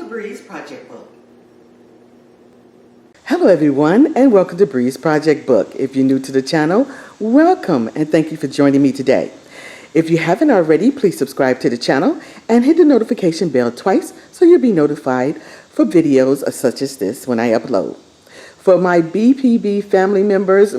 Breeze Project Book. Hello everyone and welcome to Breeze Project Book. If you're new to the channel, welcome and thank you for joining me today. If you haven't already, please subscribe to the channel and hit the notification bell twice so you'll be notified for videos such as this when I upload. For my BPB family members,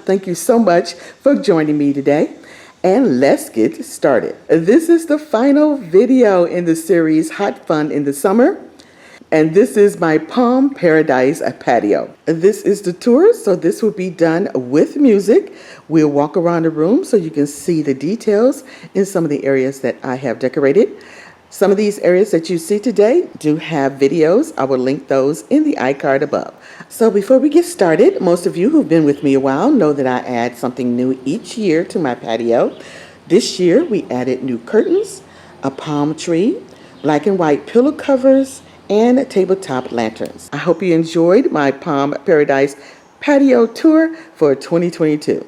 thank you so much for joining me today. And let's get started. This is the final video in the series Hot Fun in the Summer. And this is my Palm Paradise Patio. This is the tour, so this will be done with music. We'll walk around the room so you can see the details in some of the areas that I have decorated. Some of these areas that you see today do have videos. I will link those in the iCard above. So before we get started, most of you who've been with me a while know that I add something new each year to my patio. This year we added new curtains, a palm tree, black and white pillow covers, and tabletop lanterns. I hope you enjoyed my Palm Paradise Patio tour for 2022.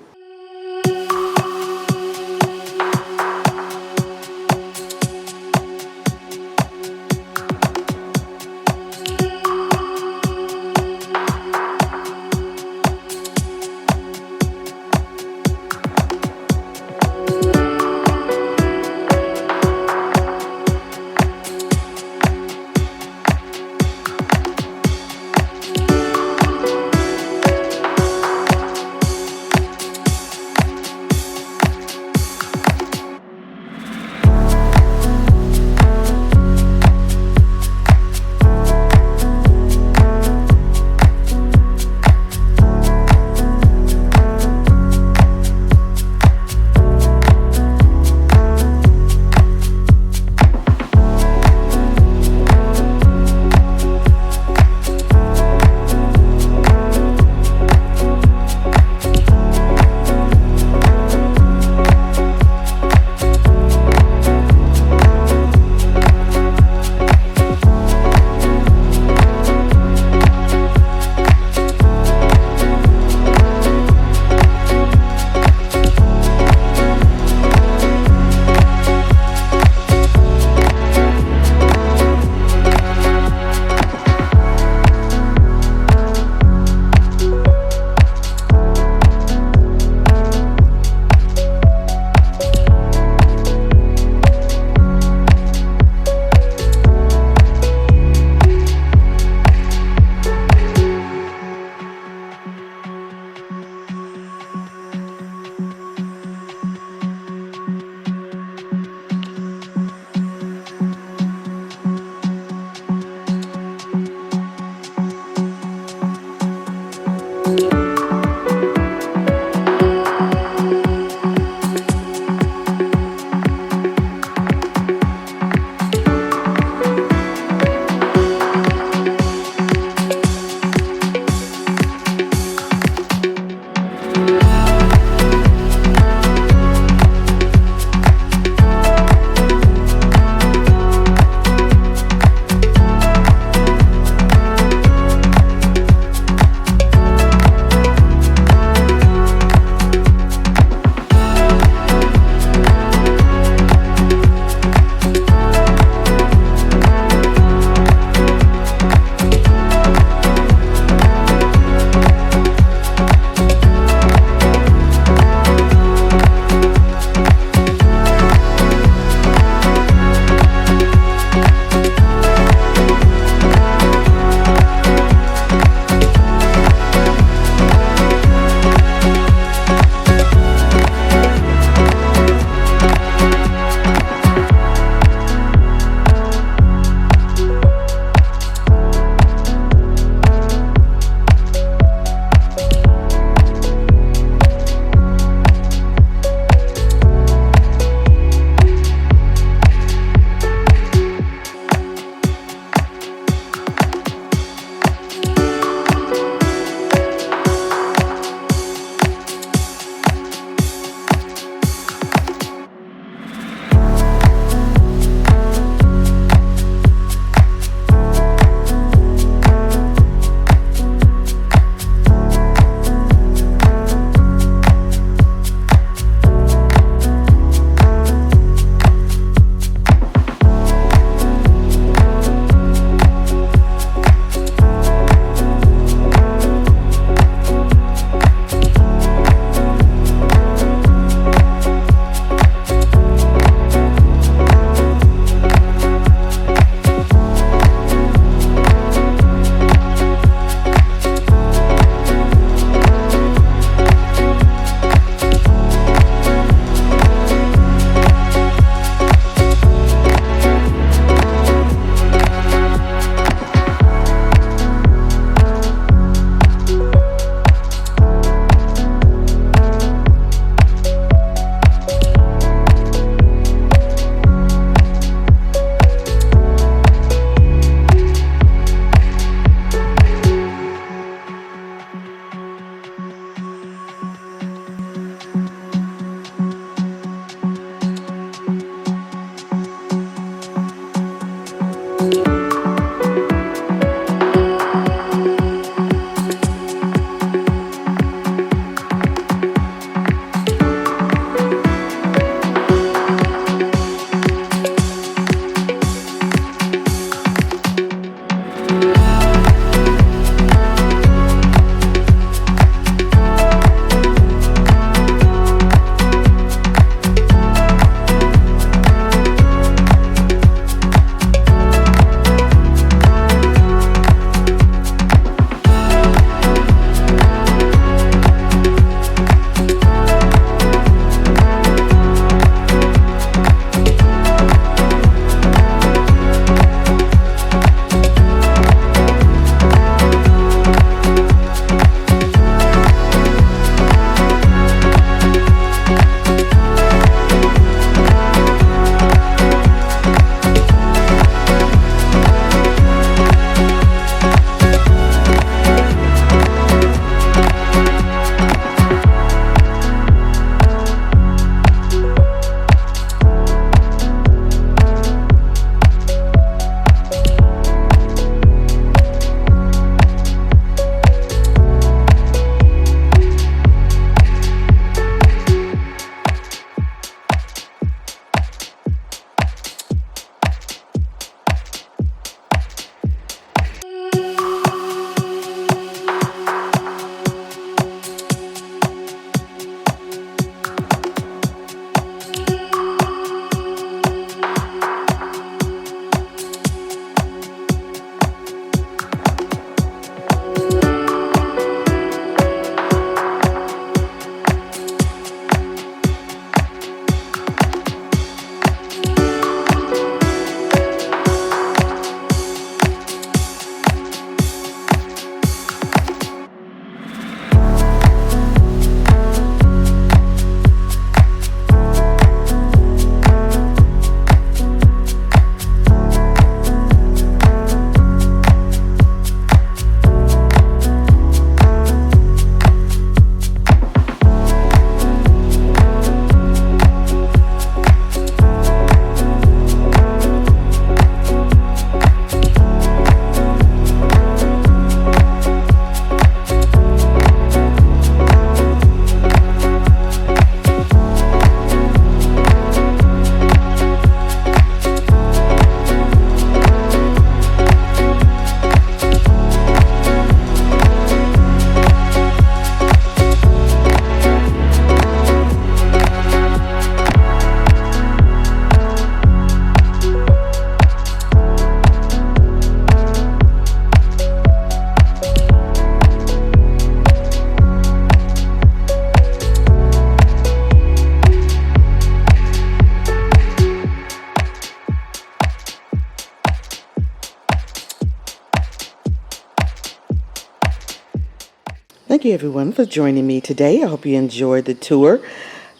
Thank you everyone for joining me today. I hope you enjoyed the tour.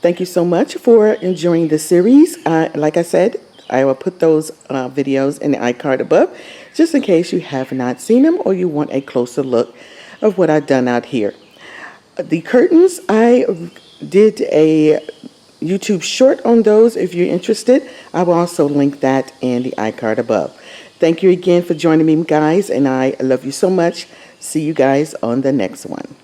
Thank you so much for enjoying the series. Like I said, I will put those videos in the iCard above just in case you have not seen them or you want a closer look of what I've done out here. The curtains, I did a YouTube short on those. If you're interested, I will also link that in the iCard above. Thank you again for joining me, guys, and I love you so much. See you guys on the next one.